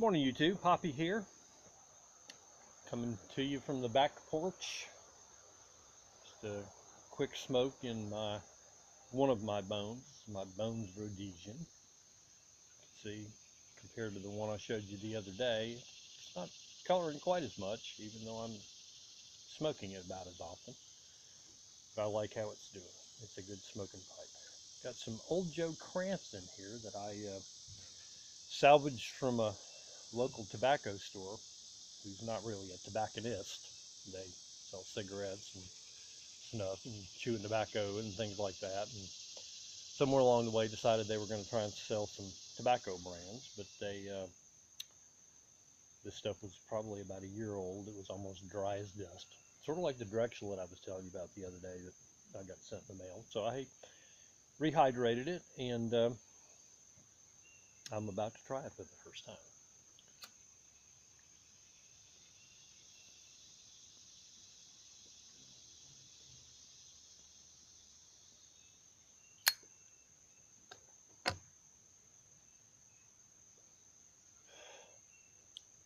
Morning, YouTube. Poppy here, coming to you from the back porch. Just a quick smoke in one of my bones rhodesian. See, compared to the one I showed you the other day, it's not coloring quite as much, even though I'm smoking it about as often. But I like how it's doing. It's a good smoking pipe. Got some old Joe Krantz in here that I salvaged from a local tobacco store, who's not really a tobacconist. They sell cigarettes and snuff and chewing tobacco and things like that. And somewhere along the way decided they were going to try and sell some tobacco brands, but this stuff was probably about a year old. It was almost dry as dust. Sort of like the Drexel that I was telling you about the other day that I got sent in the mail. So I rehydrated it, and I'm about to try it for the first time.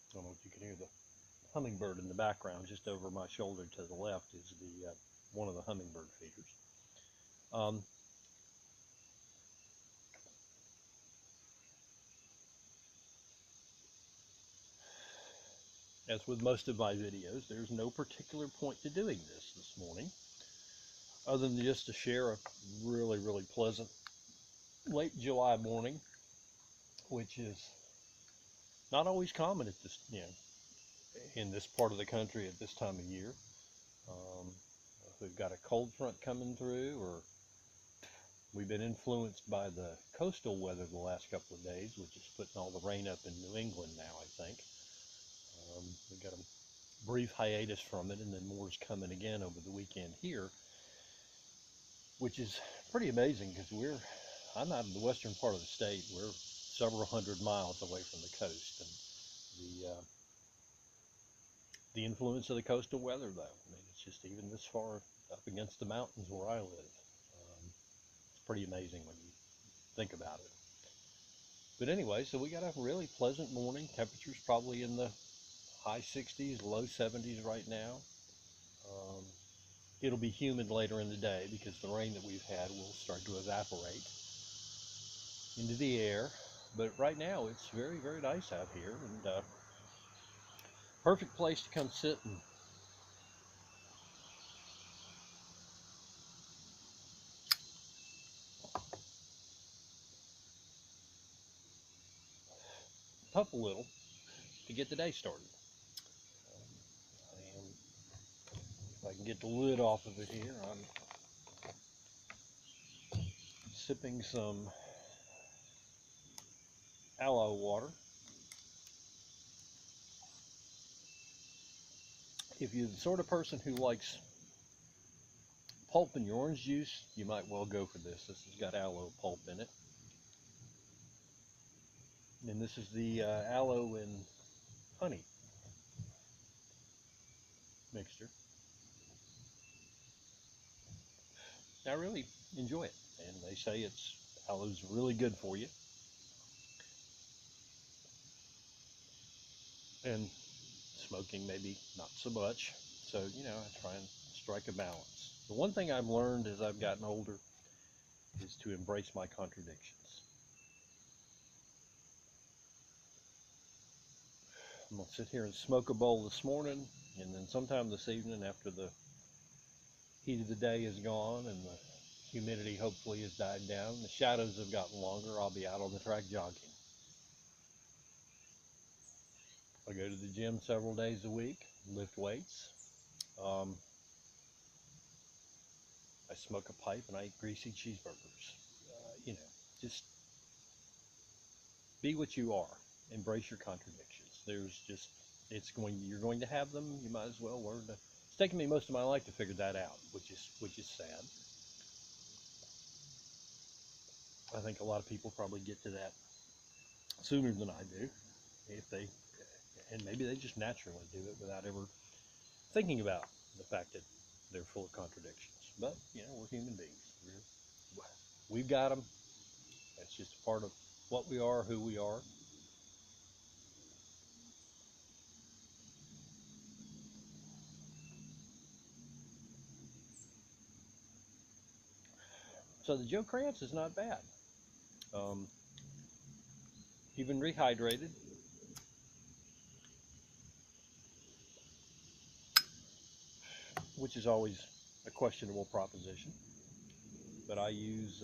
I don't know if you can hear the hummingbird in the background. Just over my shoulder to the left is the one of the hummingbird feeders. As with most of my videos, there's no particular point to doing this morning, other than just to share a really, really pleasant late July morning, which is not always common at this, in this part of the country at this time of year. We've got a cold front coming through, or we've been influenced by the coastal weather the last couple of days, which is putting all the rain up in New England now, I think. We've got a brief hiatus from it, and then more is coming again over the weekend here, which is pretty amazing because I'm out in the western part of the state. We're several hundred miles away from the coast, and the influence of the coastal weather, though, I mean, it's just even this far up against the mountains where I live. It's pretty amazing when you think about it. But anyway, so we got a really pleasant morning. Temperature's probably in the high 60s, low 70s right now. It'll be humid later in the day because the rain that we've had will start to evaporate into the air. But right now it's very, very nice out here, and perfect place to come sit and puff a little to get the day started. If I can get the lid off of it here, I'm sipping some aloe water. If you're the sort of person who likes pulp in your orange juice, you might well go for this. This has got aloe pulp in it. And this is the aloe and honey mixture. I really enjoy it, and they say aloe's really good for you. And smoking maybe not so much. So, I try and strike a balance. The one thing I've learned as I've gotten older is to embrace my contradictions. I'm going to sit here and smoke a bowl this morning, and then sometime this evening, after the heat of the day is gone and the humidity hopefully has died down, the shadows have gotten longer, I'll be out on the track jogging. I go to the gym several days a week, lift weights. I smoke a pipe and I eat greasy cheeseburgers. Just be what you are. Embrace your contradictions. You're going to have them. You might as well learn to. It's taken me most of my life to figure that out, which is sad. I think a lot of people probably get to that sooner than I do, and maybe they just naturally do it without ever thinking about the fact that they're full of contradictions. But we're human beings. We've got them. That's just a part of what we are, who we are. So the Joe Krantz is not bad. Even rehydrated. Which is always a questionable proposition. But I use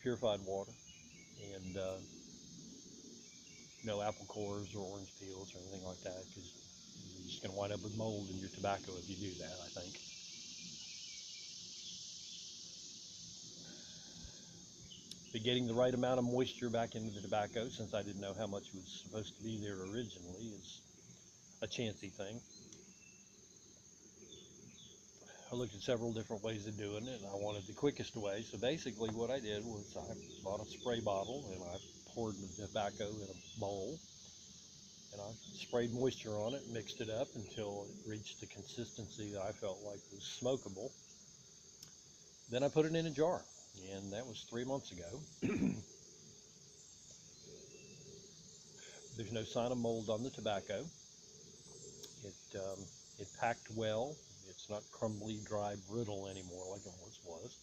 purified water and no apple cores or orange peels or anything like that, because you're just going to wind up with mold in your tobacco if you do that, I think. But getting the right amount of moisture back into the tobacco, since I didn't know how much was supposed to be there originally, is a chancy thing. I looked at several different ways of doing it, and I wanted the quickest way. So basically what I did was I bought a spray bottle, and I poured the tobacco in a bowl, and I sprayed moisture on it, mixed it up until it reached the consistency that I felt like was smokable. Then I put it in a jar, and that was 3 months ago. There's no sign of mold on the tobacco. It packed well. It's not crumbly, dry, brittle anymore like it once was.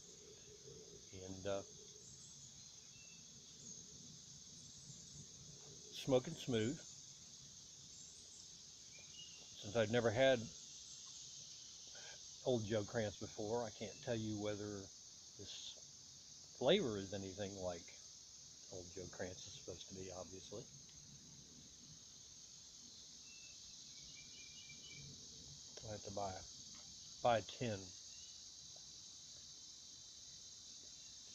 And smoking smooth. Since I've never had old Joe Krantz before, I can't tell you whether this flavor is anything like old Joe Krantz is supposed to be, obviously. I have to buy a tin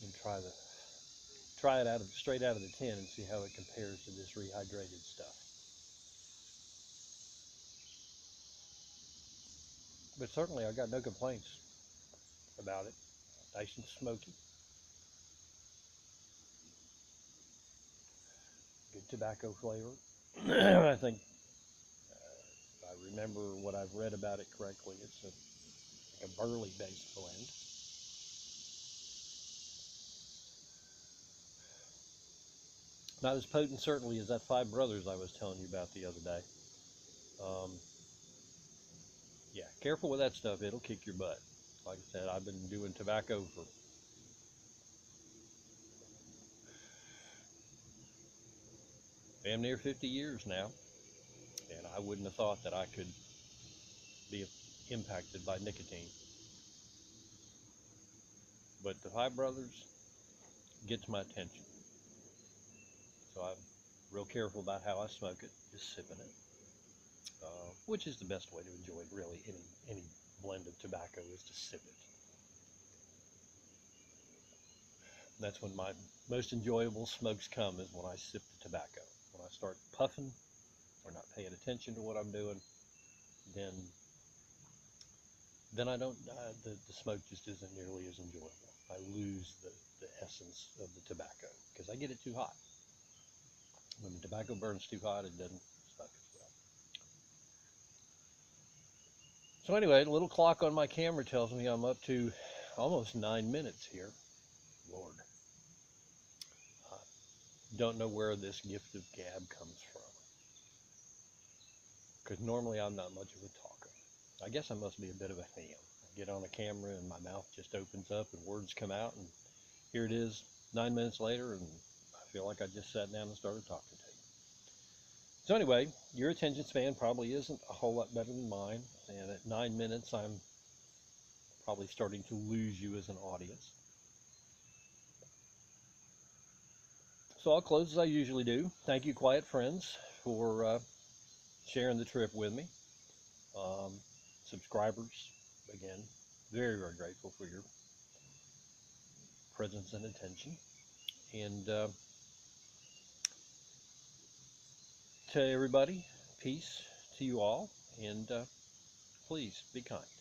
and try it straight out of the tin and see how it compares to this rehydrated stuff. But certainly I got no complaints about it. Nice and smoky. Good tobacco flavor. I think, if I remember what I've read about it correctly, it's like a burley-based blend. Not as potent, certainly, as that Five Brothers I was telling you about the other day. Um, yeah, careful with that stuff. It'll kick your butt. Like I said, I've been doing tobacco for damn near 50 years now, and I wouldn't have thought that I could be impacted by nicotine. But the Five Brothers gets my attention, so I'm real careful about how I smoke it, just sipping it, which is the best way to enjoy it, really. Any blend of tobacco is to sip it. That's when my most enjoyable smokes come, is when I sip the tobacco. When I start puffing or not paying attention to what I'm doing, then I don't, the smoke just isn't nearly as enjoyable. I lose the essence of the tobacco because I get it too hot. When the tobacco burns too hot, it doesn't smoke as well. So anyway, the little clock on my camera tells me I'm up to almost 9 minutes here. Lord. Don't know where this gift of gab comes from, because normally I'm not much of a talker. I guess I must be a bit of a ham. I get on a camera and my mouth just opens up and words come out, and here it is 9 minutes later, and I feel like I just sat down and started talking to you. So anyway, your attention span probably isn't a whole lot better than mine, and at 9 minutes I'm probably starting to lose you as an audience. So I'll close as I usually do. Thank you, quiet friends, for sharing the trip with me. Subscribers, again, very, very grateful for your presence and attention. And to everybody, peace to you all, and please be kind.